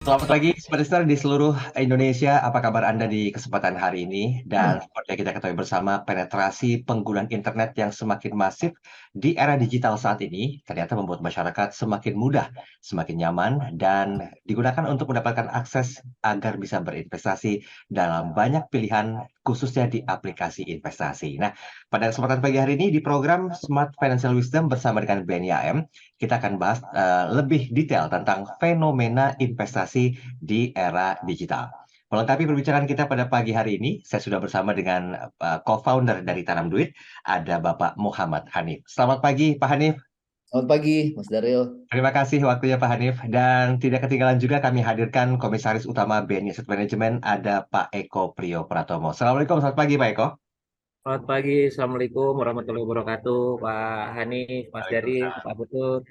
Selamat pagi, Superstar di seluruh Indonesia. Apa kabar Anda di kesempatan hari ini? Dan seperti yang kita ketahui bersama, penetrasi penggunaan internet yang semakin masif di era digital saat ini ternyata membuat masyarakat semakin mudah, semakin nyaman, dan digunakan untuk mendapatkan akses agar bisa berinvestasi dalam banyak pilihan, khususnya di aplikasi investasi. Nah, pada kesempatan pagi hari ini di program Smart Financial Wisdom bersama dengan BNI AM, kita akan bahas lebih detail tentang fenomena investasi di era digital. Melengkapi perbincangan kita pada pagi hari ini, saya sudah bersama dengan co-founder dari Tanam Duit, ada Bapak Muhammad Hanif. Selamat pagi, Pak Hanif. Selamat pagi, Mas Daryl. Terima kasih waktunya, Pak Hanif. Dan tidak ketinggalan juga kami hadirkan Komisaris Utama BNI Asset Management, ada Pak Eko Priyo Pratomo. Assalamualaikum, selamat pagi, Pak Eko. Selamat pagi, Assalamualaikum warahmatullahi wabarakatuh, Pak Hanif, Mas Dari, Waalaikumsalam. Pak Putut.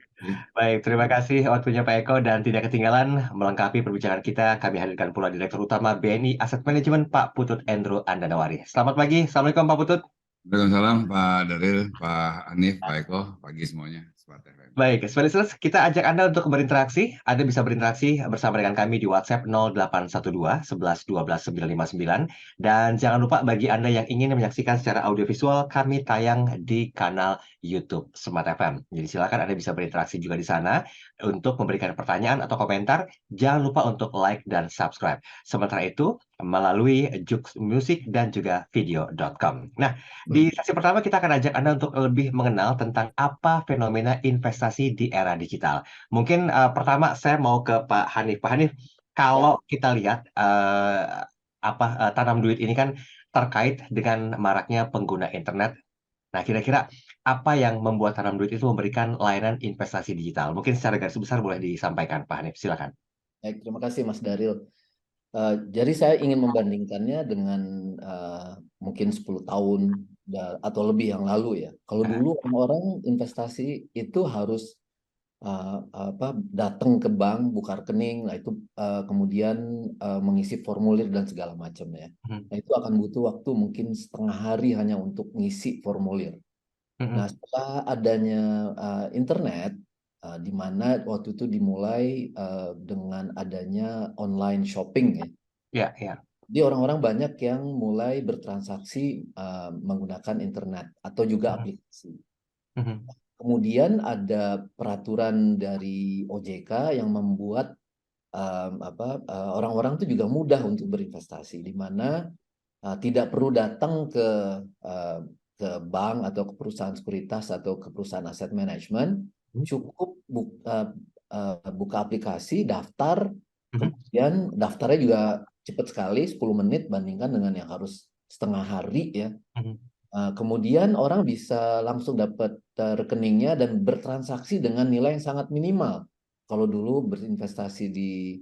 Baik, terima kasih waktunya Pak Eko dan tidak ketinggalan melengkapi perbincangan kita, kami hadirkan pula Direktur Utama BNI Asset Management Pak Putut Endro Andanawari. Selamat pagi, Assalamualaikum Pak Putut. Waalaikumsalam Pak Daril, Pak Hanif, Pak Eko, pagi semuanya. Smart FM. Baik, Spesialis, kita ajak Anda untuk berinteraksi. Anda bisa berinteraksi bersama dengan kami di WhatsApp 0812 11 12 959. Dan jangan lupa bagi Anda yang ingin menyaksikan secara audiovisual, kami tayang di kanal YouTube Smart FM. Jadi silakan Anda bisa berinteraksi juga di sana untuk memberikan pertanyaan atau komentar. Jangan lupa untuk like dan subscribe. Sementara itu, melalui Jux Music dan juga video.com. Nah, di sesi pertama kita akan ajak Anda untuk lebih mengenal tentang apa fenomena investasi di era digital. Mungkin pertama saya mau ke Pak Hanif. Pak Hanif, Ya, kalau kita lihat tanam duit ini kan terkait dengan maraknya pengguna internet. Nah, kira-kira apa yang membuat tanam duit itu memberikan layanan investasi digital? Mungkin secara garis besar boleh disampaikan, Pak Hanif. Silakan. baik, terima kasih Mas Daryl. Jadi saya ingin membandingkannya dengan mungkin 10 tahun atau lebih yang lalu ya. Kalau Ah, dulu orang-orang investasi itu harus datang ke bank, buka rekening, nah itu kemudian mengisi formulir dan segala macam ya. mhm, Nah itu akan butuh waktu mungkin setengah hari hanya untuk ngisi formulir. Nah, mhm. setelah adanya internet, di mana waktu itu dimulai dengan adanya online shopping ya. Ya, ya. Jadi orang-orang banyak yang mulai bertransaksi menggunakan internet atau juga Mhm, aplikasi. mhm, Kemudian ada peraturan dari OJK yang membuat orang-orang itu juga mudah untuk berinvestasi, di mana tidak perlu datang uh, ke bank atau ke perusahaan sekuritas atau ke perusahaan aset manajemen, mhm, cukup buka aplikasi, daftar, mhm, kemudian daftarnya juga cepat sekali, 10 menit bandingkan dengan yang harus setengah hari ya. mhm, Kemudian orang bisa langsung dapat rekeningnya dan bertransaksi dengan nilai yang sangat minimal. Kalau dulu berinvestasi di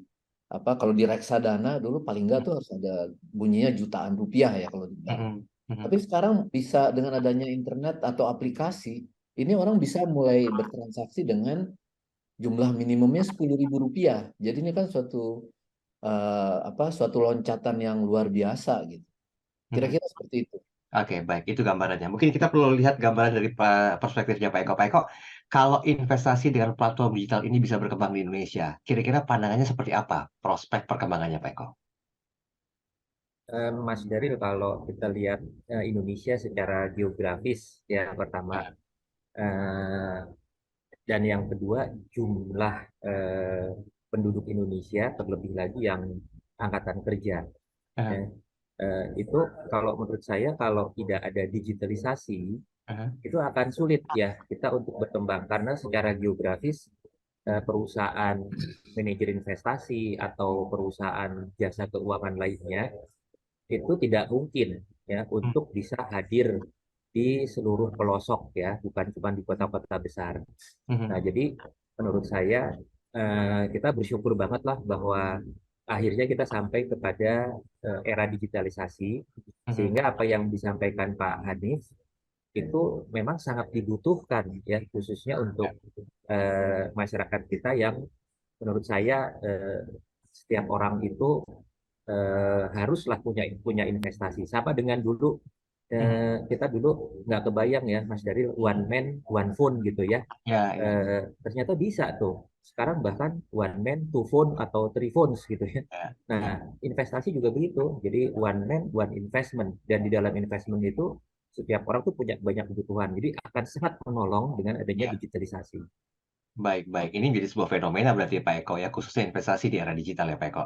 kalau di reksadana dulu paling nggak tuh harus ada bunyinya jutaan rupiah ya kalau di bank. mhm, Tapi mhm. sekarang bisa dengan adanya internet atau aplikasi, ini orang bisa mulai bertransaksi dengan jumlah minimumnya 10.000 rupiah. Jadi ini kan suatu loncatan yang luar biasa gitu. Mhm. Kira-kira seperti itu. Oke, baik. Itu gambarannya. Mungkin kita perlu lihat gambaran dari perspektifnya Pak Eko. Pak Eko, kalau investasi dengan platform digital ini bisa berkembang di Indonesia, kira-kira pandangannya seperti apa? Prospek perkembangannya, Pak Eko? Mas Dari, kalau kita lihat Indonesia secara geografis, ya pertama, Ah, eh, dan yang kedua jumlah eh, penduduk Indonesia, terlebih lagi yang angkatan kerja. Ya. ah, Itu kalau menurut saya kalau tidak ada digitalisasi, ah, itu akan sulit ya kita untuk berkembang karena secara geografis perusahaan manajer investasi atau perusahaan jasa keuangan lainnya itu tidak mungkin ya hmm, untuk bisa hadir di seluruh pelosok ya, bukan cuma di kota-kota besar. Nah, hmm, jadi menurut saya kita bersyukur banget lah bahwa akhirnya kita sampai kepada era digitalisasi hmm, sehingga apa yang disampaikan Pak Hanif itu memang sangat dibutuhkan ya khususnya untuk ya, masyarakat kita yang menurut saya setiap orang itu haruslah punya punya investasi. Sama dengan dulu hmm, kita dulu nggak kebayang ya Mas dari one man one phone gitu ya. ya, ya. Ternyata bisa tuh. sekarang bahkan one man, two phone atau three phones gitu ya. Ya. Nah, investasi juga begitu. Jadi one man, one investment. Dan di dalam investment itu setiap orang tuh punya banyak kebutuhan. Jadi akan sangat menolong dengan adanya Ya. digitalisasi. Baik, baik. Ini menjadi sebuah fenomena berarti Pak Eko ya, khususnya investasi di era digital ya Pak Eko.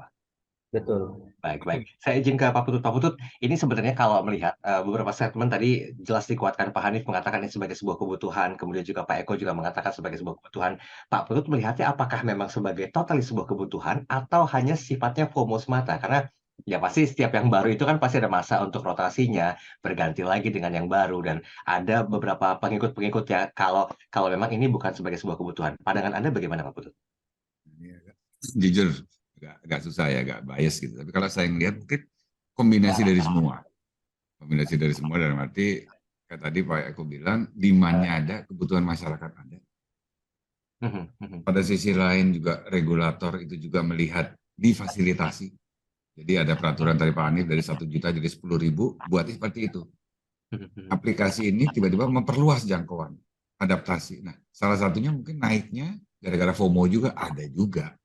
Betul. Baik, baik. Saya izin ke Pak Putut. Pak Putut, ini sebenarnya kalau melihat beberapa statement tadi jelas dikuatkan Pak Hanif mengatakan ini sebagai sebuah kebutuhan, kemudian juga Pak Eko juga mengatakan sebagai sebuah kebutuhan. Pak Putut melihatnya apakah memang sebagai totally sebuah kebutuhan atau hanya sifatnya FOMO semata? Karena ya pasti setiap yang baru itu kan pasti ada masa untuk rotasinya, berganti lagi dengan yang baru dan ada beberapa pengikut-pengikut ya kalau kalau memang ini bukan sebagai sebuah kebutuhan. Pandangan Anda bagaimana Pak Putut? Ini jujur agak susah ya, agak bias gitu. Tapi kalau saya ngelihat mungkin kombinasi dari semua. Kombinasi dari semua dalam arti kayak tadi Pak Eko bilang demand-nya ada, kebutuhan masyarakat ada. Mhm, mhm. Pada sisi lain juga regulator itu juga melihat difasilitasi. Jadi ada peraturan dari Pak Hanif dari 1 juta jadi 10.000 buat seperti itu. Mhm, mhm. Aplikasi ini tiba-tiba memperluas jangkauan adaptasi. Nah, salah satunya mungkin naiknya gara-gara FOMO juga ada juga.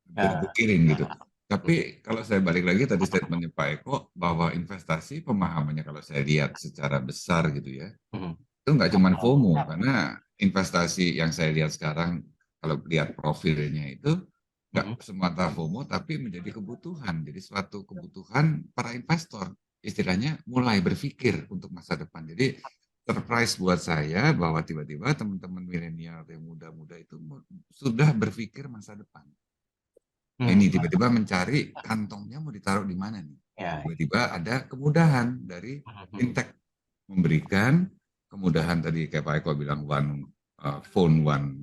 Bisa Nah, dipikirin gitu. Tapi kalau saya balik lagi tadi statementnya Pak Eko bahwa investasi pemahamannya kalau saya lihat secara besar gitu ya, mhm. itu nggak cuma FOMO karena investasi yang saya lihat sekarang kalau lihat profilnya itu Mhm. nggak semata FOMO tapi menjadi kebutuhan. Jadi suatu kebutuhan para investor istilahnya mulai berpikir untuk masa depan. Jadi surprise buat saya bahwa tiba-tiba teman-teman milenial yang muda-muda itu sudah berpikir masa depan. Nah, ini tiba-tiba mencari kantongnya mau ditaruh di mana nih. Ya. Tiba-tiba ada kemudahan dari Mhm. fintech memberikan kemudahan tadi kayak Pak Eko bilang one phone one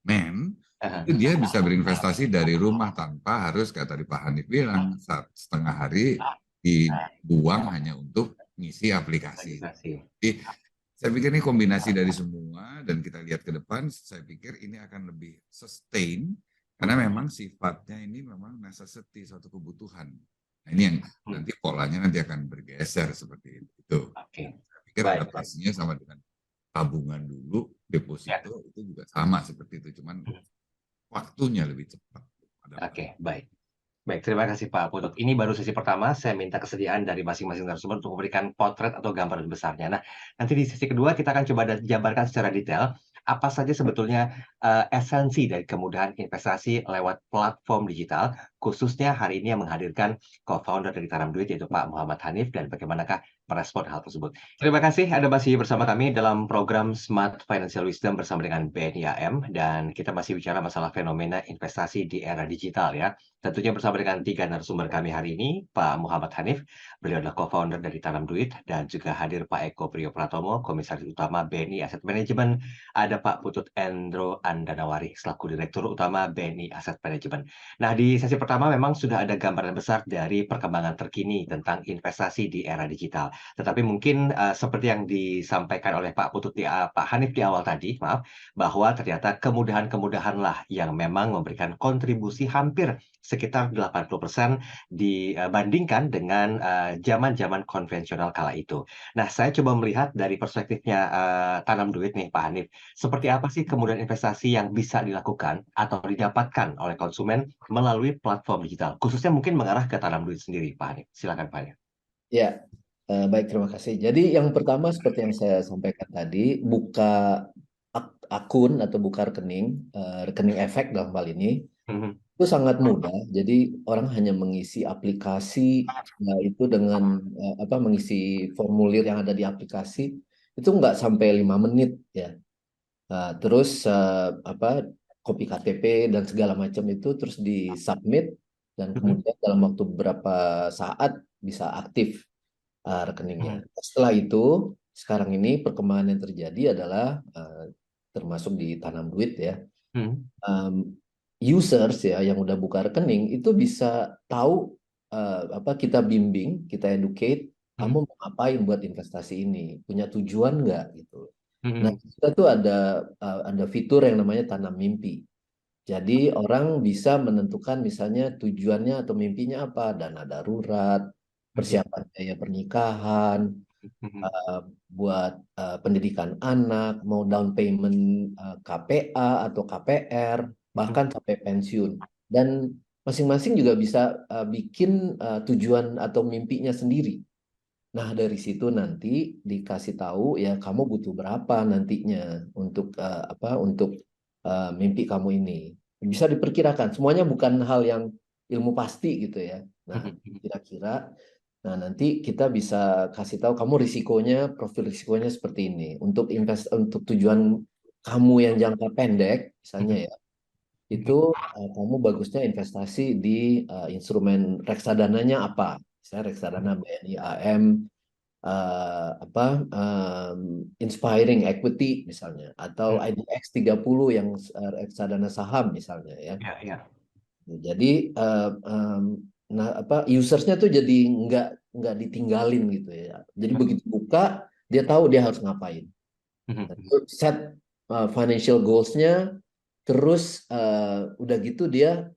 man itu dia bisa berinvestasi dari rumah tanpa harus kayak tadi Pak Hanif bilang setengah hari dibuang hanya untuk ngisi aplikasi. Organisasi. Jadi saya pikir ini kombinasi dari semua dan kita lihat ke depan saya pikir ini akan lebih sustain karena memang sifatnya ini memang necessity suatu kebutuhan. Nah, ini yang nanti polanya nanti akan bergeser seperti itu. Oke. Saya pikir Baik. adaptasinya sama dengan tabungan dulu, deposito itu juga sama seperti itu, cuman waktunya lebih cepat. Oke, baik. Baik, terima kasih Pak Putut. Ini baru sesi pertama, saya minta kesediaan dari masing-masing narasumber untuk memberikan potret atau gambaran besarnya. Nah, nanti di sesi kedua kita akan coba jabarkan secara detail apa saja sebetulnya esensi dari kemudahan investasi lewat platform digital, khususnya hari ini yang menghadirkan co-founder dari Tanam Duit yaitu Pak Muhammad Hanif dan bagaimanakah merespon hal tersebut. Terima kasih Anda masih bersama kami dalam program Smart Financial Wisdom bersama dengan BNI AM dan kita masih bicara masalah fenomena investasi di era digital ya. Tentunya bersama dengan 3 narasumber kami hari ini, Pak Muhammad Hanif, beliau adalah co-founder dari Tanam Duit, dan juga hadir Pak Eko Priyo Pratomo, Komisaris Utama BNI Asset Management, ada Pak Putut Endro Andanawari, selaku Direktur Utama BNI Asset Management. Nah, di sesi pertama memang sudah ada gambaran besar dari perkembangan terkini tentang investasi di era digital. Tetapi mungkin seperti yang disampaikan oleh Pak Putut Pak Hanif di awal tadi, maaf, bahwa ternyata kemudahan-kemudahanlah yang memang memberikan kontribusi hampir sekitar 80% dibandingkan dengan zaman-zaman konvensional kala itu. Nah, saya coba melihat dari perspektifnya Tanam Duit nih, Pak Hanif. Seperti apa sih kemudahan investasi yang bisa dilakukan atau didapatkan oleh konsumen melalui platform digital? Khususnya mungkin mengarah ke Tanam Duit sendiri, Pak Hanif. Silakan, Pak Hanif. Ya, baik, terima kasih. Jadi yang pertama seperti yang saya sampaikan tadi, buka akun atau buka rekening efek dalam hal ini, Mhm, itu sangat mudah. Jadi orang hanya mengisi aplikasi itu dengan mengisi formulir yang ada di aplikasi itu nggak sampai 5 menit ya. Terus kopi KTP dan segala macam itu terus disubmit dan mhm, kemudian dalam waktu beberapa saat bisa aktif rekeningnya. mhm, Setelah itu, sekarang ini perkembangan yang terjadi adalah termasuk di Tanam Duit ya, mhm, users ya yang udah buka rekening itu bisa tahu kita bimbing, kita educate, mhm, kamu mau ngapain buat investasi ini, punya tujuan nggak gitu. Nah, mhm, kita tuh ada fitur yang namanya Tanam Mimpi. Jadi orang bisa menentukan misalnya tujuannya atau mimpinya apa, dana darurat, mhm, persiapan biaya pernikahan, mhm, eh, buat pendidikan anak, mau down payment KPA atau KPR, bahkan sampai pensiun. Dan masing-masing juga bisa bikin tujuan atau mimpinya sendiri. Nah, dari situ nanti dikasih tahu ya kamu butuh berapa nantinya untuk untuk mimpi kamu ini. Bisa diperkirakan. Semuanya bukan hal yang ilmu pasti gitu ya. Nah, kira-kira nanti kita bisa kasih tahu kamu risikonya, profil risikonya seperti ini. Untuk tujuan kamu yang jangka pendek misalnya ya, itu kamu bagusnya investasi di instrumen reksadananya apa? Misalnya reksadana BNI AM, Inspiring Equity misalnya, atau IDX 30 yang reksadana saham misalnya ya. Ya, ya. Jadi usersnya tuh jadi nggak ditinggalin gitu ya. Jadi begitu buka dia tahu dia harus ngapain. Set financial goals-nya, terus udah gitu dia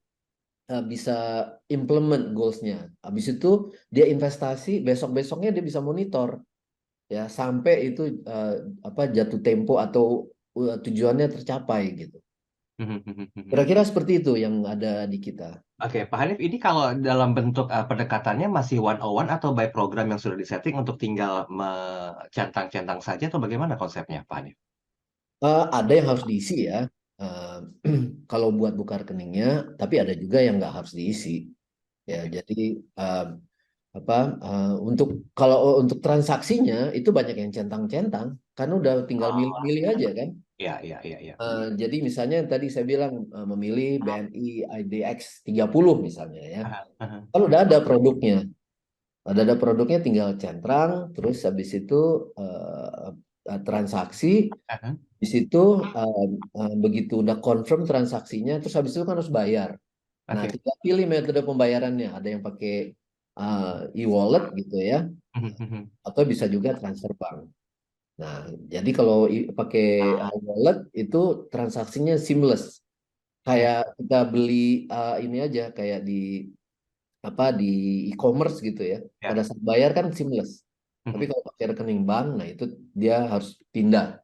bisa implement goals-nya. Habis itu dia investasi, besok-besoknya dia bisa monitor ya sampai itu jatuh tempo atau tujuannya tercapai gitu. Kira-kira seperti itu yang ada di kita. Oke, Pak Hanif, ini kalau dalam bentuk pendekatannya masih one on one atau by program yang sudah disetting untuk tinggal centang-centang saja atau bagaimana konsepnya, Pak Hanif? Ada yang harus diisi ya. Eh, kalau buat buka rekeningnya, tapi ada juga yang nggak harus diisi. Ya, jadi kalau untuk transaksinya itu banyak yang centang-centang, karena udah tinggal milih-milih aja kan. Ya, ya, ya, ya. Jadi misalnya tadi saya bilang memilih BNI IDX 30 misalnya ya. Kalau udah ada produknya, tinggal centrang, terus habis itu transaksi. Di situ begitu udah confirm transaksinya, terus habis itu kan harus bayar. Nah, kita pilih metode pembayarannya. Ada yang pakai e-wallet gitu ya, atau bisa juga transfer bank. Nah, jadi kalau pakai wallet itu transaksinya seamless. Kayak kita beli ini aja, kayak di e-commerce gitu ya. Pada saat bayar kan seamless. Tapi kalau pakai rekening bank, nah itu dia harus pindah.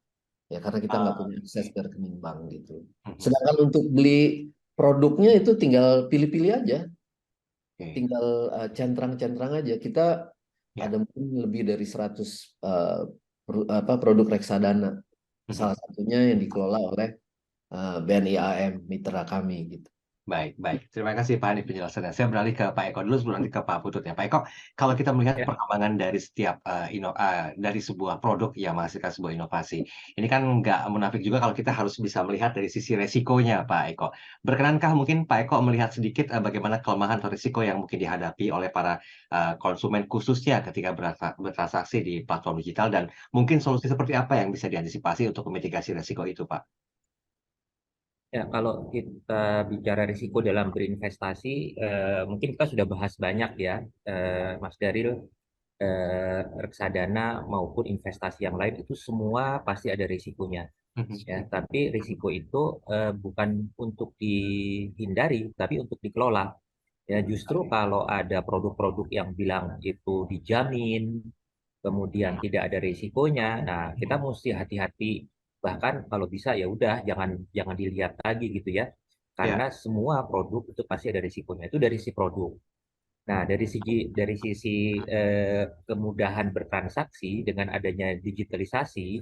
Ya, karena kita nggak punya akses ke rekening bank gitu. Sedangkan untuk beli produknya itu tinggal pilih-pilih aja. Tinggal centrang-centrang aja. Kita ada mungkin lebih dari 100 produk reksadana. Salah satunya yang dikelola oleh BNI AM, mitra kami gitu. Baik, baik. Terima kasih Pak Hanif penjelasannya. Saya beralih ke Pak Eko dulu sebelum nanti ke Pak Putut ya. Pak Eko, kalau kita melihat perkembangan dari setiap dari sebuah produk yang menghasilkan sebuah inovasi, ini kan nggak munafik juga kalau kita harus bisa melihat dari sisi resikonya, Pak Eko. Berkenankah mungkin Pak Eko melihat sedikit bagaimana kelemahan atau risiko yang mungkin dihadapi oleh para konsumen khususnya ketika bertransaksi di platform digital dan mungkin solusi seperti apa yang bisa diantisipasi untuk memitigasi resiko itu, Pak? Ya, kalau kita bicara risiko dalam berinvestasi, mungkin kita sudah bahas banyak ya, Mas Daril, reksadana maupun investasi yang lain itu semua pasti ada risikonya. Ya, tapi risiko itu bukan untuk dihindari, tapi untuk dikelola. Ya, justru kalau ada produk-produk yang bilang itu dijamin, kemudian tidak ada risikonya, nah kita mesti hati-hati. Bahkan kalau bisa ya udah jangan dilihat lagi gitu ya, karena semua produk itu pasti ada risikonya. Itu dari si produk. Nah, dari sisi kemudahan bertransaksi dengan adanya digitalisasi,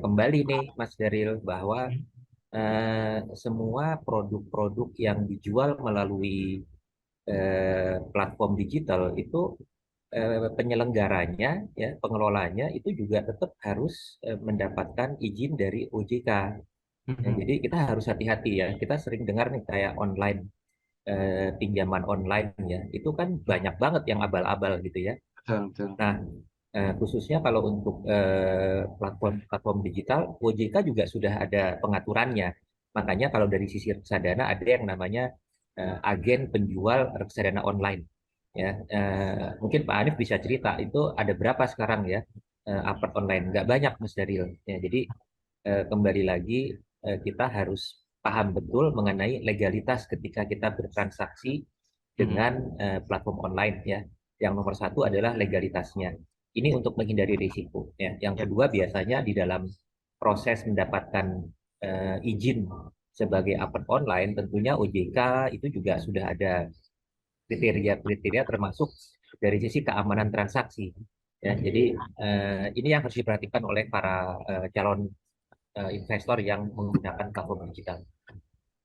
kembali nih Mas Daril bahwa semua produk-produk yang dijual melalui platform digital itu penyelenggaranya, ya pengelolanya itu juga tetap harus mendapatkan izin dari OJK. Ya, jadi kita harus hati-hati ya. Kita sering dengar nih kayak online pinjaman online ya, itu kan banyak banget yang abal-abal gitu ya. Nah, khususnya kalau untuk platform digital, OJK juga sudah ada pengaturannya. Makanya kalau dari sisi reksadana ada yang namanya agen penjual reksadana online. Ya, mungkin Pak Hanif bisa cerita itu ada berapa sekarang ya apart online? Nggak banyak Mas Daril. Ya, jadi kembali lagi kita harus paham betul mengenai legalitas ketika kita bertransaksi dengan platform online ya. Yang nomor satu adalah legalitasnya. Ini untuk menghindari risiko. Ya. Yang kedua biasanya di dalam proses mendapatkan izin sebagai akun online, tentunya OJK itu juga sudah ada kriteria-kriteria termasuk dari sisi keamanan transaksi. Ya, jadi ini yang harus diperhatikan oleh para calon investor yang menggunakan platform digital.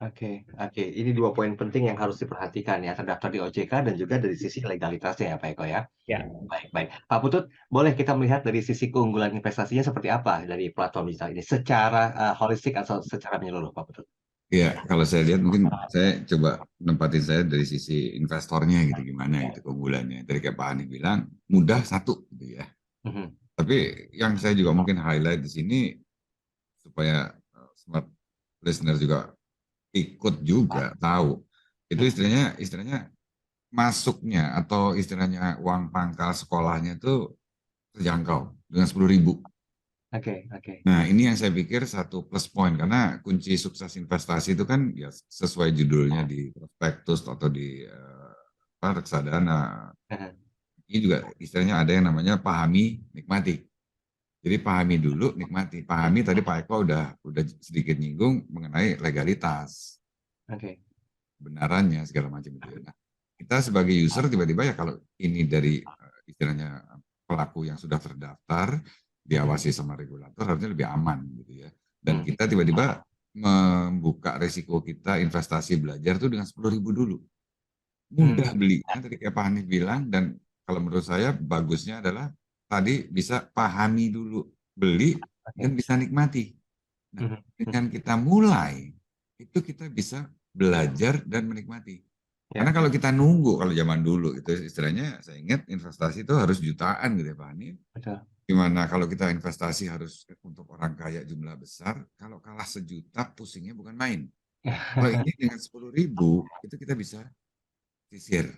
Oke, oke. Ini dua poin penting yang harus diperhatikan ya, terdaftar di OJK dan juga dari sisi legalitasnya ya Pak Eko ya. Ya, Baik, baik. Pak Putut, boleh kita melihat dari sisi keunggulan investasinya seperti apa dari platform digital ini secara holistik atau secara menyeluruh, Pak Putut? Ya, kalau saya lihat mungkin saya coba nempatin saya dari sisi investornya gitu gimana gitu keunggulannya. Tadi kayak Pak Hani bilang mudah satu gitu ya. Mhm. Tapi yang saya juga mungkin highlight di sini supaya smart listener juga ikut juga tahu itu istilahnya masuknya atau istilahnya uang pangkal sekolahnya itu terjangkau dengan 10.000. Oke, oke. Nah, ini yang saya pikir satu plus point karena kunci sukses investasi itu kan ya sesuai judulnya di prospektus atau di reksadana. Mhm. Ini juga istilahnya ada yang namanya pahami, nikmati. Jadi pahami dulu, nikmati. Pahami tadi Pak Eko udah sedikit nyinggung mengenai legalitas, Oke. kebenarannya segala macam itu. Nah, kita sebagai user tiba-tiba ya kalau ini dari istilahnya pelaku yang sudah terdaftar diawasi sama regulator harusnya lebih aman gitu ya. Dan kita tiba-tiba membuka resiko kita investasi belajar itu dengan 10.000 dulu. Mudah belinya tadi kayak Pak Hanif bilang dan kalau menurut saya bagusnya adalah tadi bisa pahami dulu, beli dan bisa nikmati. Nah, dengan kita mulai itu kita bisa belajar dan menikmati. Karena kalau kita nunggu, kalau zaman dulu itu istilahnya saya ingat investasi itu harus jutaan gitu ya Pak Hanif. Betul. Gimana kalau kita investasi harus untuk orang kaya jumlah besar, kalau kalah 1 juta pusingnya bukan main. Kalau ini dengan 10.000 itu kita bisa sisir.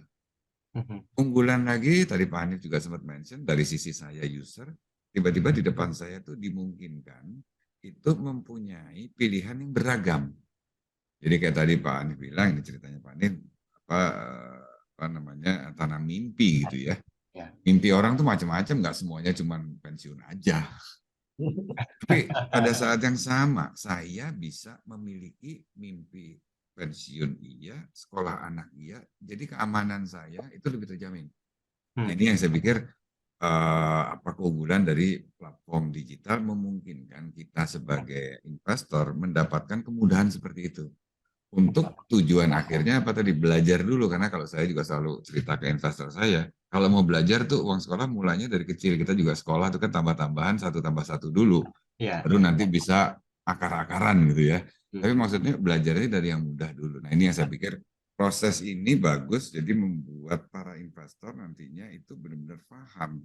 Unggulan lagi tadi Pak Hanif juga sempat mention dari sisi saya user, tiba-tiba di depan saya tuh dimungkinkan itu mempunyai pilihan yang beragam. Jadi kayak tadi Pak Hanif bilang, ini ceritanya Pak Hanif, apa namanya tanam mimpi gitu ya. Mimpi orang tuh macam-macam, nggak semuanya cuma pensiun aja. Tapi pada saat yang sama, saya bisa memiliki mimpi pensiun iya, sekolah anak iya, jadi keamanan saya itu lebih terjamin. Nah ini yang saya pikir apa keunggulan dari platform digital memungkinkan kita sebagai investor mendapatkan kemudahan seperti itu. Untuk tujuan akhirnya apa tadi belajar dulu karena kalau saya juga selalu cerita ke investor saya kalau mau belajar tuh uang sekolah mulanya dari kecil kita juga sekolah tuh kan tambah-tambahan 1+1 dulu baru nanti bisa akar-akaran gitu ya tapi maksudnya belajarnya dari yang mudah dulu. Nah ini yang saya pikir proses ini bagus jadi membuat para investor nantinya itu benar-benar paham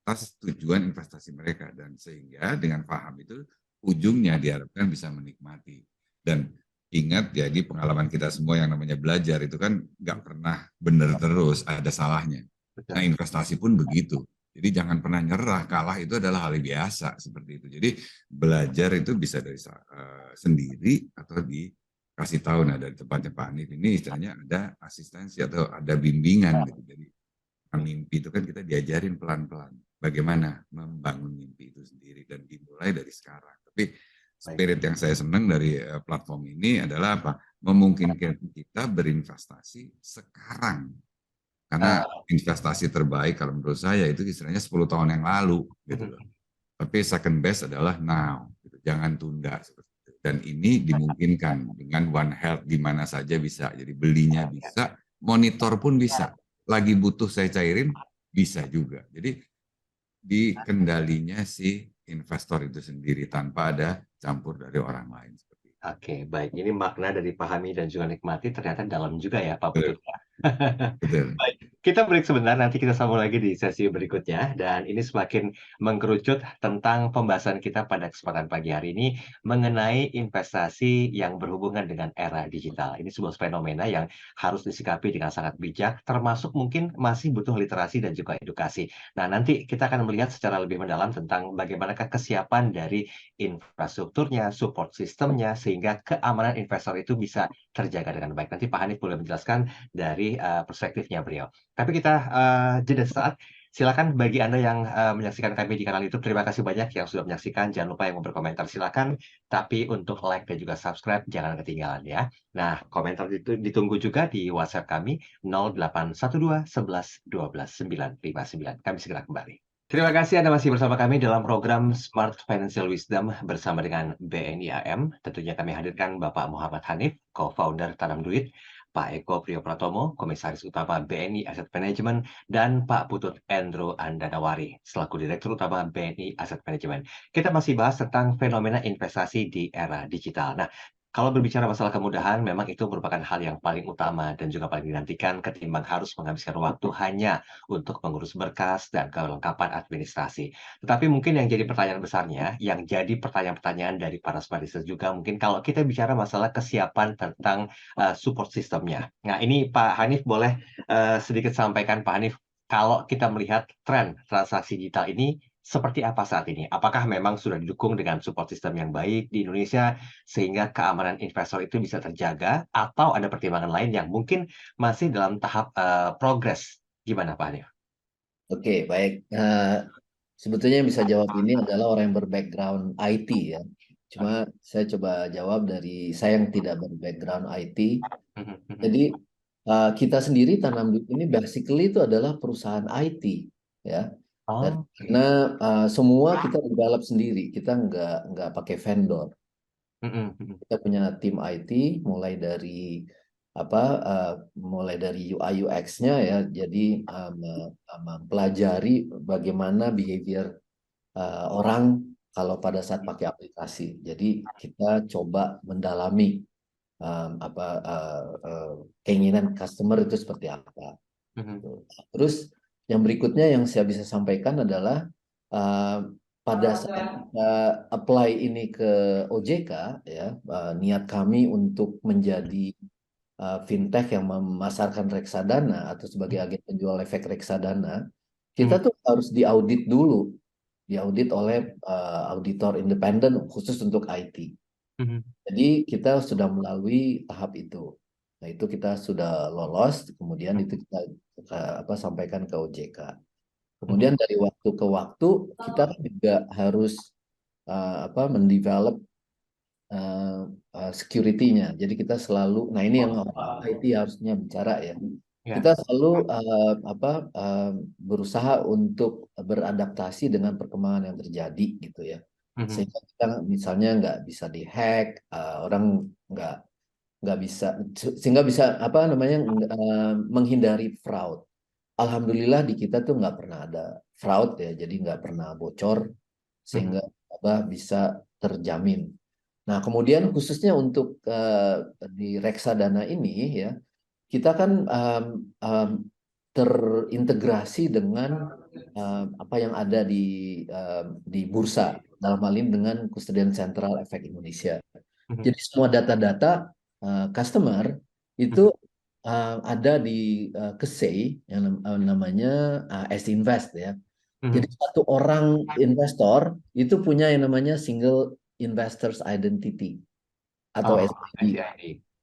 atas tujuan investasi mereka dan sehingga dengan paham itu ujungnya diharapkan bisa menikmati dan ingat jadi pengalaman kita semua yang namanya belajar itu kan nggak pernah benar terus, ada salahnya. Nah investasi pun begitu. Jadi jangan pernah nyerah, kalah itu adalah hal biasa seperti itu. Jadi belajar itu bisa dari sendiri atau dikasih tahu. Nah dari tempatnya Pak Hanif ini istilahnya ada asistensi atau ada bimbingan gitu. Jadi mimpi itu kan kita diajarin pelan-pelan bagaimana membangun mimpi itu sendiri dan dimulai dari sekarang. Tapi spirit yang saya senang dari platform ini adalah apa? Memungkinkan kita berinvestasi sekarang. Karena investasi terbaik kalau menurut saya itu istilahnya 10 tahun yang lalu gitu loh. Tapi second best adalah now. Gitu. Jangan tunda seperti itu. Dan ini dimungkinkan dengan One Health di mana saja bisa. Jadi belinya bisa, monitor pun bisa. Lagi butuh saya cairin bisa juga. Jadi di kendalinya si investor itu sendiri tanpa ada campur dari orang lain seperti itu. Oke, baik. Ini makna dari pahami dan juga nikmati ternyata dalam juga ya Pak Putut. Betul. Baik, kita break sebentar, nanti kita sambung lagi di sesi berikutnya. Dan ini semakin mengkerucut tentang pembahasan kita pada kesempatan pagi hari ini mengenai investasi yang berhubungan dengan era digital. Ini sebuah fenomena yang harus disikapi dengan sangat bijak, termasuk mungkin masih butuh literasi dan juga edukasi. Nah, nanti kita akan melihat secara lebih mendalam tentang bagaimanakah kesiapan dari infrastrukturnya, support sistemnya, sehingga keamanan investor itu bisa terjaga dengan baik. Nanti Pak Hanif boleh menjelaskan dari perspektifnya beliau. Tapi kita jeda saat. Silakan bagi Anda yang menyaksikan kami di kanal YouTube, terima kasih banyak yang sudah menyaksikan. Jangan lupa yang mau berkomentar silakan, tapi untuk like dan juga subscribe jangan ketinggalan ya. Nah, komentar itu ditunggu juga di WhatsApp kami 0812 11 12 959. Kami segera kembali. Terima kasih Anda masih bersama kami dalam program Smart Financial Wisdom bersama dengan BNI AM. Tentunya kami hadirkan Bapak Muhammad Hanif, co-founder Tanam Duit, Pak Eko Priyopratomo, Komisaris Utama BNI Asset Management, dan Pak Putut Endro Andanawari, selaku Direktur Utama BNI Asset Management. Kita masih bahas tentang fenomena investasi di era digital. Nah, kalau berbicara masalah kemudahan, memang itu merupakan hal yang paling utama dan juga paling dinantikan ketimbang harus menghabiskan waktu hanya untuk mengurus berkas dan kelengkapan administrasi. Tetapi mungkin yang jadi pertanyaan besarnya, yang jadi pertanyaan-pertanyaan dari para smartlister juga, mungkin kalau kita bicara masalah kesiapan tentang support sistemnya. Nah, ini Pak Hanif boleh sedikit sampaikan, Pak Hanif, kalau kita melihat tren transaksi digital ini seperti apa saat ini? Apakah memang sudah didukung dengan support system yang baik di Indonesia sehingga keamanan investor itu bisa terjaga, atau ada pertimbangan lain yang mungkin masih dalam tahap progres? Gimana Pak Hanif? Oke, baik. Sebetulnya yang bisa jawab ini adalah orang yang berbackground IT ya. Cuma saya coba jawab dari saya yang tidak berbackground IT. Jadi kita sendiri Tanam Duit ini basically itu adalah perusahaan IT ya. Dan Oh, oke. karena semua kita develop sendiri, kita nggak pakai vendor. Kita punya tim IT apa mulai dari UI UX-nya ya. Jadi mempelajari bagaimana behavior orang kalau pada saat pakai aplikasi. Jadi kita coba mendalami keinginan customer itu seperti apa. Terus yang berikutnya yang saya bisa sampaikan adalah uh, pada saat kita apply ini ke OJK ya, niat kami untuk menjadi fintech yang memasarkan reksadana atau sebagai agen penjual efek reksadana, kita tuh harus diaudit dulu, diaudit oleh auditor independen khusus untuk IT. Jadi kita sudah melalui tahap itu. Nah, itu kita sudah lolos, kemudian itu kita sampaikan ke OJK. Kemudian dari waktu ke waktu kita kan juga harus mendevelop security-nya. Jadi kita selalu, nah ini yang IT harusnya bicara ya. Kita selalu berusaha untuk beradaptasi dengan perkembangan yang terjadi gitu ya. Sehingga kita misalnya nggak bisa dihack, orang nggak bisa, sehingga bisa menghindari fraud. Alhamdulillah di kita tuh nggak pernah ada fraud ya, jadi nggak pernah bocor sehingga bisa terjamin. Nah, kemudian khususnya untuk di reksadana ini ya, kita kan terintegrasi dengan apa yang ada di bursa, dalam hal ini dengan Custodian Central Efek Indonesia. Jadi semua data-data customer itu ada di KSEI yang namanya S-Invest ya. Jadi satu orang investor itu punya yang namanya Single Investors Identity atau SID.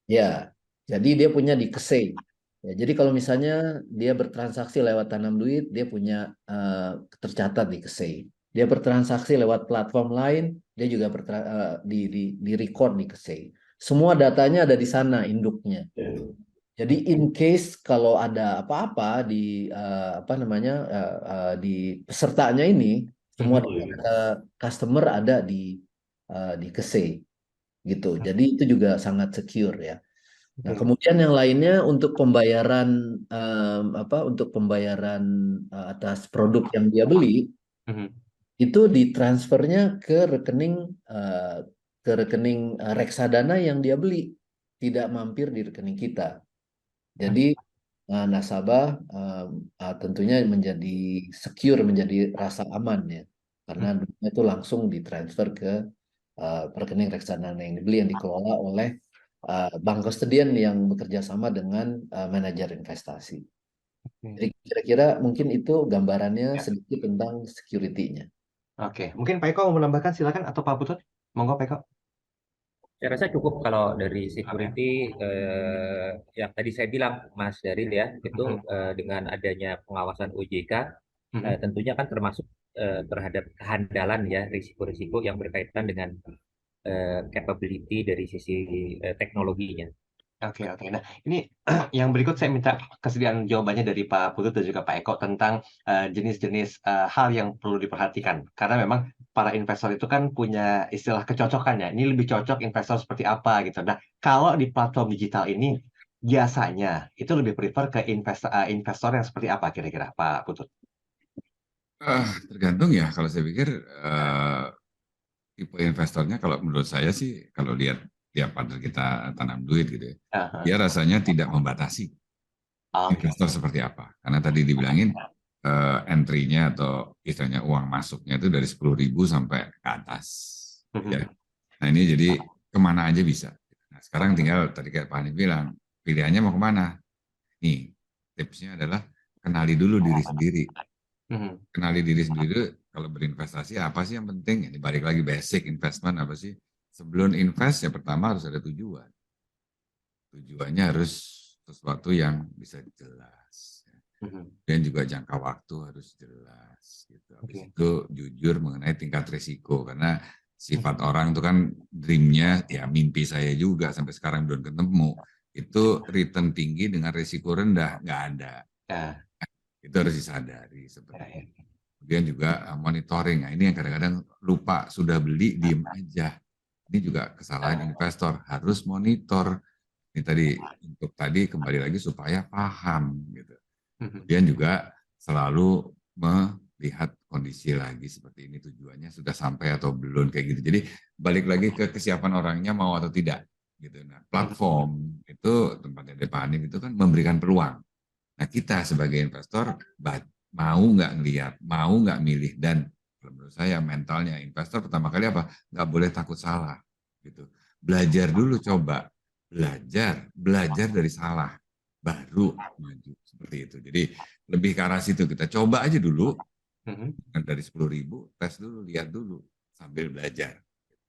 Ya, jadi dia punya di KSEI. Ya, jadi kalau misalnya dia bertransaksi lewat Tanam Duit, dia punya tercatat di KSEI. Dia bertransaksi lewat platform lain, dia juga di record di KSEI. Semua datanya ada di sana induknya. Jadi in case kalau ada apa-apa di di pesertanya ini, semua data customer ada di KSEI gitu. Jadi itu juga sangat secure ya. Nah, kemudian yang lainnya untuk pembayaran atas produk yang dia beli itu ditransfernya ke rekening reksadana yang dia beli, tidak mampir di rekening kita. Jadi nasabah tentunya menjadi secure, menjadi rasa aman ya, karena duitnya itu langsung ditransfer ke rekening reksadana yang dibeli, yang dikelola oleh bank kustodian yang bekerja sama dengan manajer investasi. Jadi kira-kira mungkin itu gambarannya sedikit tentang security-nya. Oke, mungkin Pak Eko mau menambahkan silakan, atau Pak Putut, monggo Pak Eko. Saya rasa cukup kalau dari security yang tadi saya bilang Mas Daril ya, itu dengan adanya pengawasan OJK Tentunya kan termasuk terhadap kehandalan ya, risiko-risiko yang berkaitan dengan capability dari sisi teknologinya. Oke, oke. Nah, ini yang berikut saya minta kesediaan jawabannya dari Pak Putut dan juga Pak Eko tentang jenis-jenis hal yang perlu diperhatikan. Karena memang para investor itu kan punya istilah kecocokan ya. Ini lebih cocok investor seperti apa gitu. Nah, kalau di platform digital ini biasanya itu lebih prefer ke investor yang seperti apa kira-kira Pak Putut? Tergantung ya, kalau saya pikir tipe investornya, kalau menurut saya sih, kalau lihat tiap partner kita tanam duit gitu ya, Aha. dia rasanya tidak membatasi Oke. investor seperti apa. Karena tadi dibilangin entry-nya atau istilahnya uang masuknya itu dari 10.000 sampai ke atas. Ya. Nah ini jadi kemana aja bisa. Nah sekarang tinggal tadi kayak Pak Hanif bilang, pilihannya mau kemana? Nih, tipsnya adalah kenali dulu diri sendiri. Kenali diri sendiri, kalau berinvestasi apa sih yang penting? Ini balik lagi basic investment apa sih? Sebelum invest ya pertama harus ada tujuan. Tujuannya harus sesuatu yang bisa jelas. Dan juga jangka waktu harus jelas. Gitu. Habis itu jujur mengenai tingkat risiko. Karena sifat orang itu kan dreamnya, ya mimpi saya juga sampai sekarang belum ketemu. Itu return tinggi dengan risiko rendah, nggak ada. Itu harus disadari seperti itu. Kemudian juga monitoring. Nah, ini yang kadang-kadang lupa, sudah beli diem aja. Ini juga kesalahan investor, harus monitor. Ini tadi untuk tadi kembali lagi supaya paham gitu. Kemudian juga selalu melihat kondisi lagi seperti ini, tujuannya sudah sampai atau belum kayak gitu. Jadi balik lagi ke kesiapan orangnya mau atau tidak gitu. Nah, platform itu tempatnya Pak Hanif itu kan memberikan peluang. Nah, kita sebagai investor mau nggak ngelihat, mau nggak milih, dan menurut saya mentalnya investor pertama kali apa? Nggak boleh takut salah gitu. Belajar dulu, coba belajar dari salah, baru maju seperti itu. Jadi lebih ke arah situ, kita coba aja dulu dari 10.000, tes dulu, lihat dulu sambil belajar.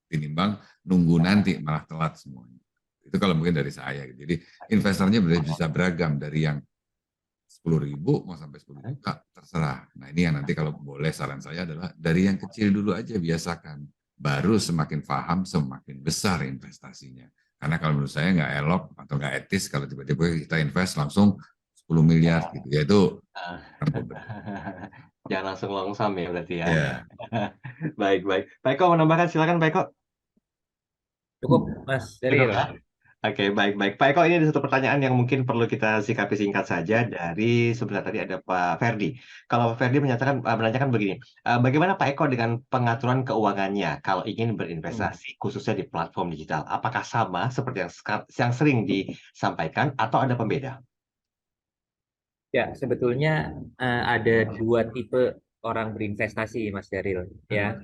Tinimbang nunggu nanti malah telat semuanya. Itu kalau mungkin dari saya. Jadi investornya bisa beragam dari yang 10.000 mau sampai 10 juta terserah. Nah ini yang nanti kalau boleh saran saya adalah dari yang kecil dulu aja biasakan. Baru semakin paham semakin besar investasinya. Karena kalau menurut saya nggak elok atau nggak etis kalau tiba-tiba kita invest langsung 10 miliar gitu. Ya itu jangan langsung longsam ya berarti ya. Ya. Baik, baik. Pak Eko menambahkan, silakan Pak Eko. Cukup, Mas Daryl. Oke, baik, baik. Pak Eko, ini ada satu pertanyaan yang mungkin perlu kita sikapi singkat saja dari sebentar tadi ada Pak Ferdi. Kalau Pak Ferdi menanyakan begini, bagaimana Pak Eko dengan pengaturan keuangannya kalau ingin berinvestasi, khususnya di platform digital? Apakah sama seperti yang sering disampaikan atau ada pembeda? Ya, sebetulnya ada dua tipe orang berinvestasi, Mas Daryl. Ya,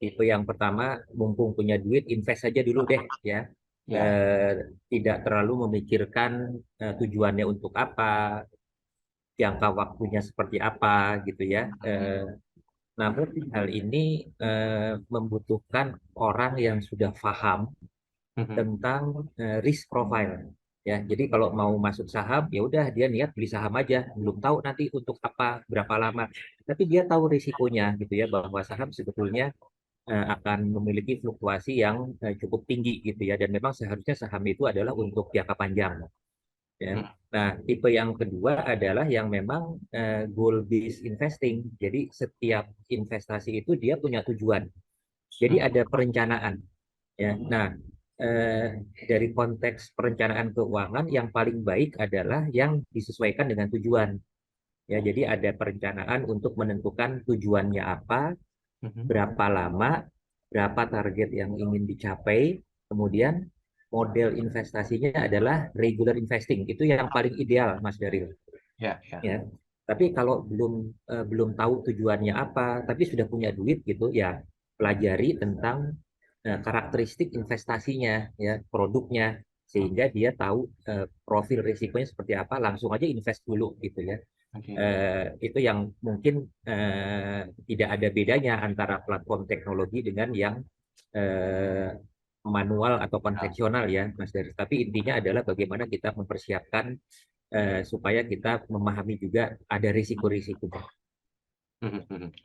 tipe yang pertama, mumpung punya duit, invest saja dulu deh, ya. Tidak terlalu memikirkan tujuannya untuk apa, jangka waktunya seperti apa, gitu ya. Namun hal ini membutuhkan orang yang sudah paham tentang risk profile. Ya, jadi kalau mau masuk saham, ya udah dia niat beli saham aja, belum tahu nanti untuk apa, berapa lama. Tapi dia tahu risikonya, gitu ya, bahwa saham sebetulnya akan memiliki fluktuasi yang cukup tinggi, gitu ya. Dan memang seharusnya saham itu adalah untuk jangka panjang. Ya. Nah, tipe yang kedua adalah yang memang goal based investing. Jadi setiap investasi itu dia punya tujuan. Jadi ada perencanaan. Ya. Nah, dari konteks perencanaan keuangan yang paling baik adalah yang disesuaikan dengan tujuan. Ya, jadi ada perencanaan untuk menentukan tujuannya apa, berapa lama, berapa target yang ingin dicapai, kemudian model investasinya adalah regular investing. Itu yang paling ideal, Mas Daryl. Ya. Tapi kalau belum tahu tujuannya apa, tapi sudah punya duit gitu, ya pelajari tentang karakteristik investasinya, ya produknya, sehingga dia tahu profil risikonya seperti apa, langsung aja invest dulu gitu ya. Itu yang mungkin tidak ada bedanya antara platform teknologi dengan yang manual atau konvensional ya, Mas Dari. Tapi intinya adalah bagaimana kita mempersiapkan supaya kita memahami juga ada risiko-risiko.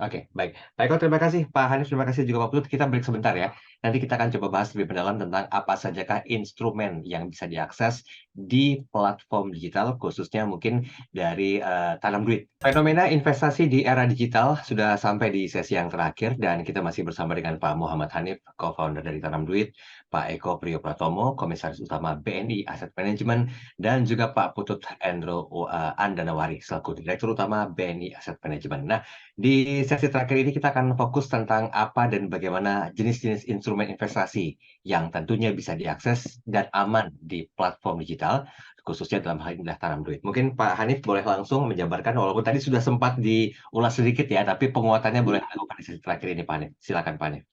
Oke, baik. Pak Eko, terima kasih. Pak Hanif, terima kasih juga Pak Putut. Kita break sebentar ya. Nanti kita akan coba bahas lebih mendalam tentang apa sajakah instrumen yang bisa diakses di platform digital, khususnya mungkin dari Tanam Duit. Fenomena investasi di era digital sudah sampai di sesi yang terakhir, dan kita masih bersama dengan Pak Muhammad Hanif, co-founder dari Tanam Duit, Pak Eko Priyopratomo, Komisaris Utama BNI Asset Management, dan juga Pak Putut Endro Andanawari, selaku Direktur Utama BNI Asset Management. Nah, di sesi terakhir ini kita akan fokus tentang apa dan bagaimana jenis-jenis instrumen investasi yang tentunya bisa diakses dan aman di platform digital, khususnya dalam hal ini adalah Tanam Duit. Mungkin Pak Hanif boleh langsung menjabarkan, walaupun tadi sudah sempat diulas sedikit ya, tapi penguatannya boleh dilakukan di sesi terakhir ini Pak Hanif. Silakan Pak Hanif.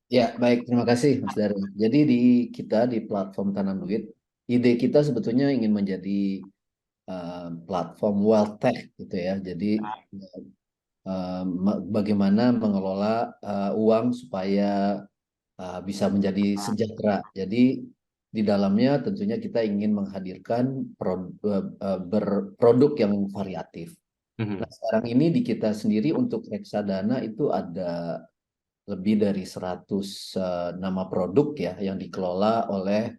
Ya, baik. Terima kasih, Mas Darul. Jadi kita di platform Tanam Duit, ide kita sebetulnya ingin menjadi platform wealth tech gitu ya. Jadi bagaimana mengelola uang supaya bisa menjadi sejahtera. Jadi di dalamnya tentunya kita ingin menghadirkan produk yang variatif. Nah, sekarang ini di kita sendiri untuk reksadana itu ada lebih dari 100 nama produk ya yang dikelola oleh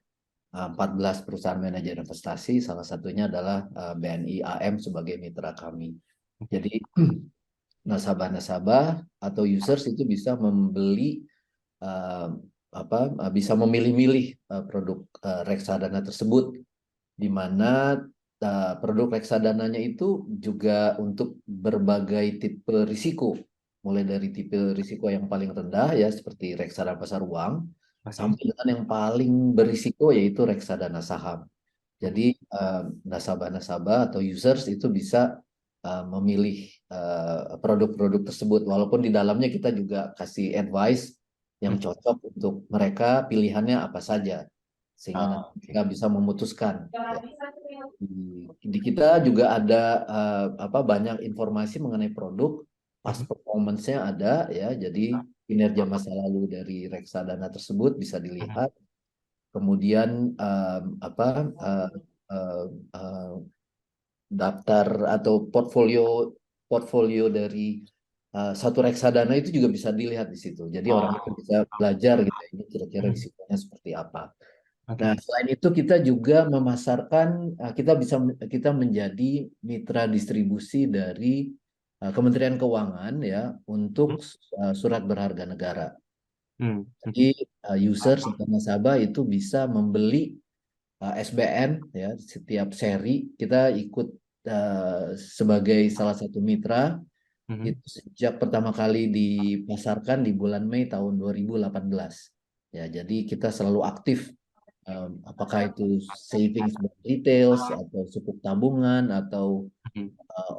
14 perusahaan manajer investasi, salah satunya adalah BNI AM sebagai mitra kami. Jadi nasabah-nasabah atau users itu bisa membeli bisa memilih-milih produk reksadana tersebut, di mana produk reksadananya itu juga untuk berbagai tipe risiko, mulai dari tipe risiko yang paling rendah ya seperti reksadana pasar uang, sampai dengan yang paling berisiko yaitu reksadana saham. Jadi nasabah-nasabah atau users itu bisa memilih produk-produk tersebut, walaupun di dalamnya kita juga kasih advice yang cocok untuk mereka, pilihannya apa saja, sehingga nanti mereka bisa memutuskan. Ya. Di kita juga ada banyak informasi mengenai produk, past performance-nya ada ya, jadi kinerja masa lalu dari reksadana tersebut bisa dilihat. Kemudian daftar atau portfolio dari satu reksadana itu juga bisa dilihat di situ. Jadi orang itu bisa belajar gitu, ini kira-kira risikonya seperti apa. Nah, selain itu kita juga memasarkan, kita menjadi mitra distribusi dari Kementerian Keuangan ya untuk surat berharga negara. Jadi users atau nasabah itu bisa membeli SBN ya, setiap seri kita ikut sebagai salah satu mitra. Itu sejak pertama kali dipasarkan di bulan Mei tahun 2018. Ya, jadi kita selalu aktif, apakah itu savings retail atau sukuk tabungan atau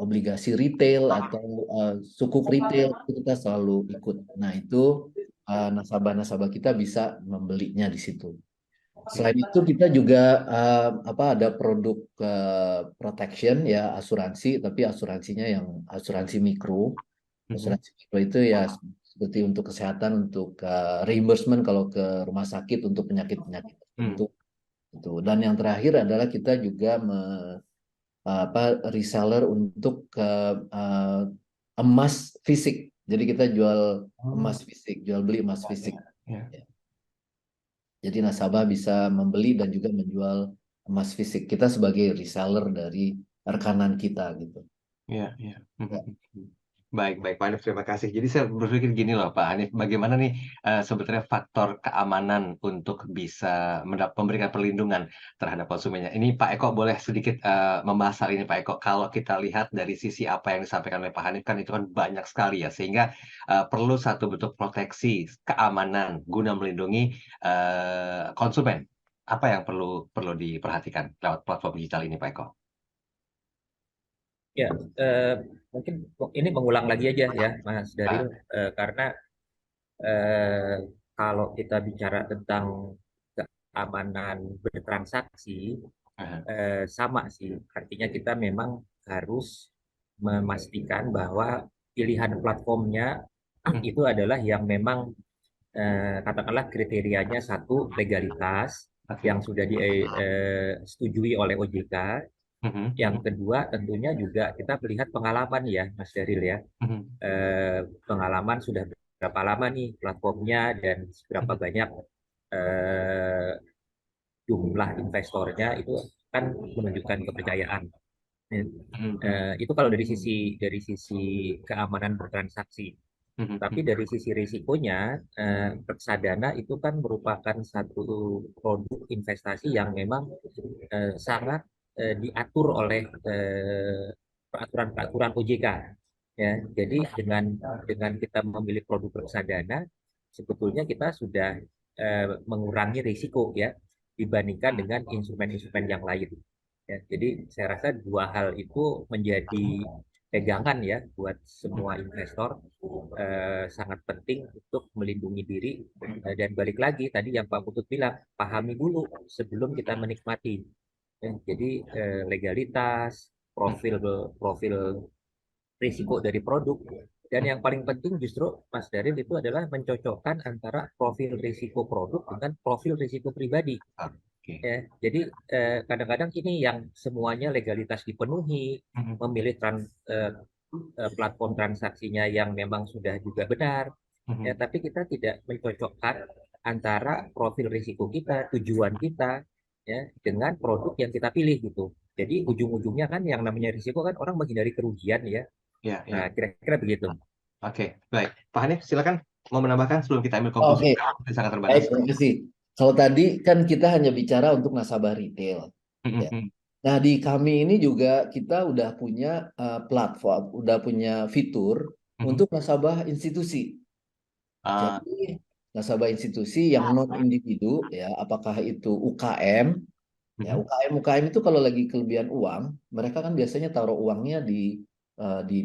obligasi retail atau sukuk retail, kita selalu ikut. Nah, itu nasabah-nasabah kita bisa membelinya di situ. Selain itu kita juga ada produk protection ya, asuransi, tapi asuransinya yang asuransi mikro. Asuransi mikro itu ya seperti untuk kesehatan, untuk reimbursement kalau ke rumah sakit untuk penyakit-penyakit tertentu. Dan yang terakhir adalah kita juga reseller untuk emas fisik. Jadi kita jual emas fisik, jual beli emas fisik. Ya. Jadi nasabah bisa membeli dan juga menjual emas fisik. Kita sebagai reseller dari rekanan kita gitu. Iya, iya. Baik, baik Pak Hanif, terima kasih. Jadi saya berpikir gini loh Pak Hanif, bagaimana nih sebetulnya faktor keamanan untuk bisa memberikan perlindungan terhadap konsumennya. Ini Pak Eko boleh sedikit membahas hal ini Pak Eko. Kalau kita lihat dari sisi apa yang disampaikan oleh Pak Hanif kan itu kan banyak sekali ya, sehingga perlu satu bentuk proteksi keamanan guna melindungi konsumen. Apa yang perlu diperhatikan lewat platform digital ini Pak Eko? Ya, mungkin ini mengulang lagi aja ya, Mas Daril, karena kalau kita bicara tentang keamanan bertransaksi, sama sih. Artinya kita memang harus memastikan bahwa pilihan platformnya itu adalah yang memang katakanlah kriterianya satu legalitas yang sudah disetujui oleh OJK. Yang kedua tentunya juga kita melihat pengalaman ya Mas Daril ya. Pengalaman sudah berapa lama nih platformnya dan seberapa banyak eh, jumlah investornya itu kan menunjukkan kepercayaan. Itu kalau dari sisi keamanan bertransaksi. Tapi dari sisi risikonya, reksadana itu kan merupakan satu produk investasi yang memang sangat diatur oleh peraturan-peraturan OJK. Ya, jadi dengan kita memilih produk reksadana, sebetulnya kita sudah mengurangi risiko ya dibandingkan dengan instrumen-instrumen yang lain. Ya, jadi saya rasa dua hal itu menjadi pegangan ya buat semua investor, sangat penting untuk melindungi diri, dan balik lagi tadi yang Pak Putut bilang, pahami dulu sebelum kita menikmati. Jadi legalitas, profil profil risiko dari produk, dan yang paling penting justru Mas Daril itu adalah mencocokkan antara profil risiko produk dengan profil risiko pribadi. Ya, jadi kadang-kadang ini yang semuanya legalitas dipenuhi, memilih platform transaksinya yang memang sudah juga benar, ya, tapi kita tidak mencocokkan antara profil risiko kita, tujuan kita, ya, dengan produk yang kita pilih gitu. Jadi ujung-ujungnya kan yang namanya risiko kan orang menghindari kerugian ya. Nah, kira-kira begitu. Oke, baik. Pak Hanif, silakan mau menambahkan sebelum kita ambil konklusi. Oke. Sangat terbatas. Baik, terima kasih. Kalau tadi kan kita hanya bicara untuk nasabah retail. Ya. Nah, di kami ini juga kita udah punya platform, udah punya fitur untuk nasabah institusi. Jadi nasabah institusi yang non individu, ya, apakah itu UKM, ya UKM itu kalau lagi kelebihan uang, mereka kan biasanya taruh uangnya di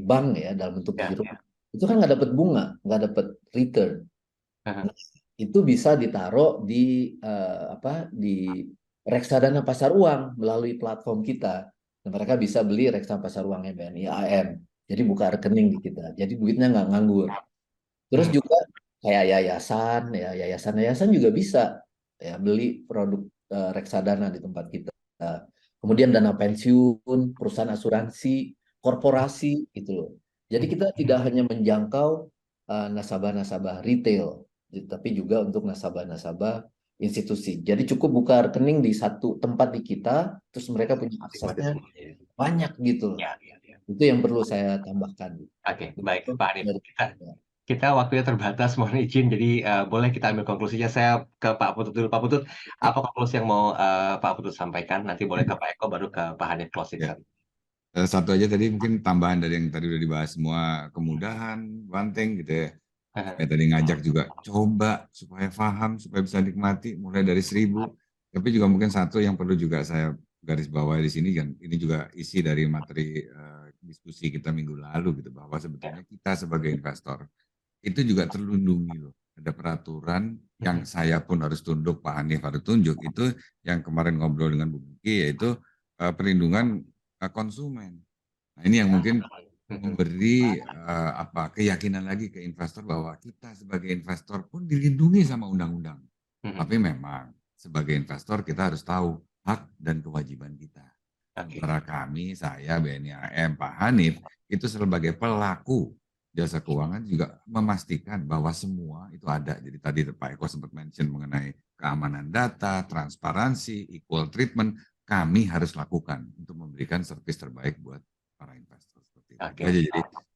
bank ya dalam bentuk giro. Itu kan nggak dapat bunga, nggak dapat return. Nah, itu bisa ditaruh di reksadana pasar uang melalui platform kita. Dan mereka bisa beli reksadana pasar uangnya BNI AM. Jadi buka rekening di kita. Jadi duitnya nggak nganggur. Terus juga kayak yayasan juga bisa ya beli produk reksadana di tempat kita. Kemudian dana pensiun, perusahaan asuransi, korporasi gitu loh. Jadi kita tidak hanya menjangkau nasabah-nasabah retail, tapi juga untuk nasabah-nasabah institusi. Jadi cukup buka rekening di satu tempat di kita, terus mereka punya aksesnya banyak gitu loh. Itu yang perlu saya tambahkan. Oke, baik Pak Hanif. Kita waktunya terbatas, mohon izin. Jadi boleh kita ambil konklusinya. Saya ke Pak Putut dulu. Pak Putut, apa konklusi yang mau Pak Putut sampaikan? Nanti boleh ke Pak Eko, baru ke Pak Hanif closing. Ya. Satu aja tadi mungkin tambahan dari yang tadi udah dibahas semua, kemudahan, banteng gitu ya. Saya tadi ngajak juga coba supaya paham, supaya bisa nikmati mulai dari 1.000. Tapi juga mungkin satu yang perlu juga saya garis bawahi di sini kan, ini juga isi dari materi diskusi kita minggu lalu gitu, bahwa sebetulnya kita sebagai investor itu juga terlindungi loh. Ada peraturan yang saya pun harus tunduk, Pak Hanif harus tunjuk, itu yang kemarin ngobrol dengan Bu Buki, yaitu perlindungan konsumen. Nah, ini yang mungkin memberi keyakinan lagi ke investor bahwa kita sebagai investor pun dilindungi sama undang-undang. Tapi memang sebagai investor kita harus tahu hak dan kewajiban kita. Antara kami, saya, BNI AM, Pak Hanif, itu sebagai pelaku jasa keuangan juga memastikan bahwa semua itu ada. Jadi tadi Pak Eko sempat mention mengenai keamanan data, transparansi, equal treatment, kami harus lakukan untuk memberikan servis terbaik buat para investor. Seperti itu. Jadi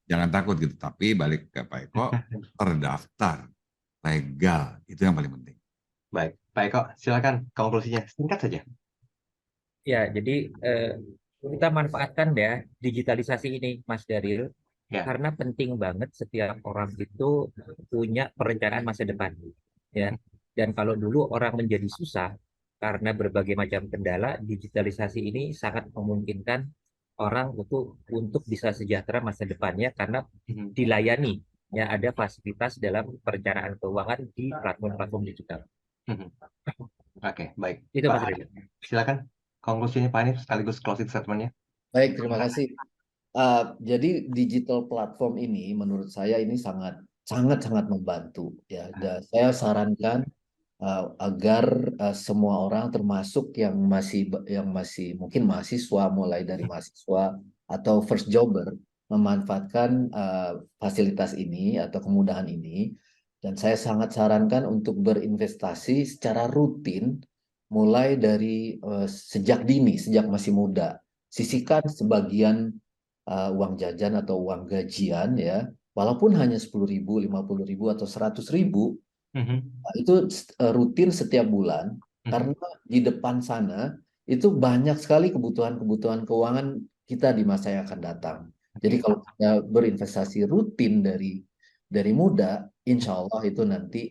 jangan takut gitu, tapi balik ke Pak Eko, terdaftar, legal, itu yang paling penting. Baik, Pak Eko, silakan konklusinya, singkat saja. Ya, jadi kita manfaatkan ya digitalisasi ini, Mas Daril, karena penting banget setiap orang itu punya perencanaan masa depan. Ya, dan kalau dulu orang menjadi susah karena berbagai macam kendala, digitalisasi ini sangat memungkinkan orang untuk bisa sejahtera masa depannya karena dilayani, ya, ada fasilitas dalam perencanaan keuangan di platform-platform digital. Oke, baik. Itu Mas Pak, Daril. silakan konklusinya Pak Hanif sekaligus closing statement-nya. Baik, terima kasih. Jadi digital platform ini menurut saya ini sangat membantu ya. Dan saya sarankan agar semua orang termasuk yang masih mungkin mahasiswa, mulai dari mahasiswa atau first jobber, memanfaatkan fasilitas ini atau kemudahan ini. Dan saya sangat sarankan untuk berinvestasi secara rutin mulai dari sejak dini, sejak masih muda. Sisihkan sebagian uang jajan atau uang gajian ya, walaupun hanya 10.000, 50.000 atau 100.000, itu rutin setiap bulan, karena di depan sana itu banyak sekali kebutuhan-kebutuhan keuangan kita di masa yang akan datang. Jadi Oke. kalau kita berinvestasi rutin dari muda, insya Allah itu nanti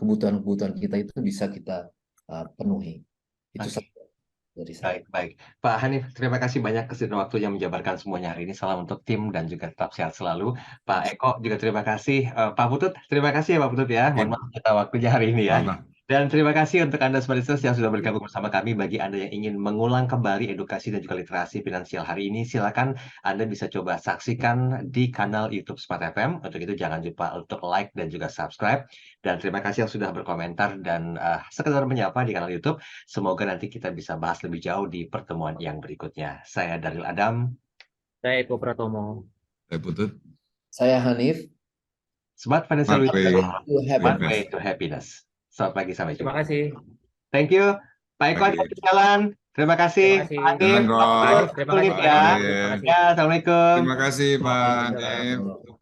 kebutuhan-kebutuhan kita itu bisa kita penuhi. Itu Oke. saja dari saya. Baik, baik. Pak Hanif, terima kasih banyak kesediaan waktunya menjabarkan semuanya hari ini. Salam untuk tim dan juga tetap sehat selalu. Pak Eko juga terima kasih. Pak Putut, terima kasih ya Pak Putut ya. Mohon Ya, maaf kita waktunya hari ini ya. sama. Dan terima kasih untuk Anda Smart Listeners yang sudah bergabung bersama kami. Bagi Anda yang ingin mengulang kembali edukasi dan juga literasi finansial hari ini, silakan Anda bisa coba saksikan di kanal YouTube Smart FM. Untuk itu jangan lupa untuk like dan juga subscribe. Dan terima kasih yang sudah berkomentar dan sekedar menyapa di kanal YouTube. Semoga nanti kita bisa bahas lebih jauh di pertemuan yang berikutnya. Saya Daryl Adam, Saya Eko Pratomo. Saya Putut. Saya Hanif. Smart Financial Smart Wisdom, Way To have Smart Invest. Way to Happiness. Selamat pagi, sampai Terima jumpa. kasih. Thank you. Pak Eko, Pagi. hati-hati jalan. Terima kasih. Terima kasih. Pak Hanif, Jalan Pak Pak Putut, Hanif, kok, terima kulit kasih Pak Pak ya. Hanif. Ade. Terima kasih. Ya, Assalamualaikum. Terima kasih Pak Waalaikumsalam. Hanif.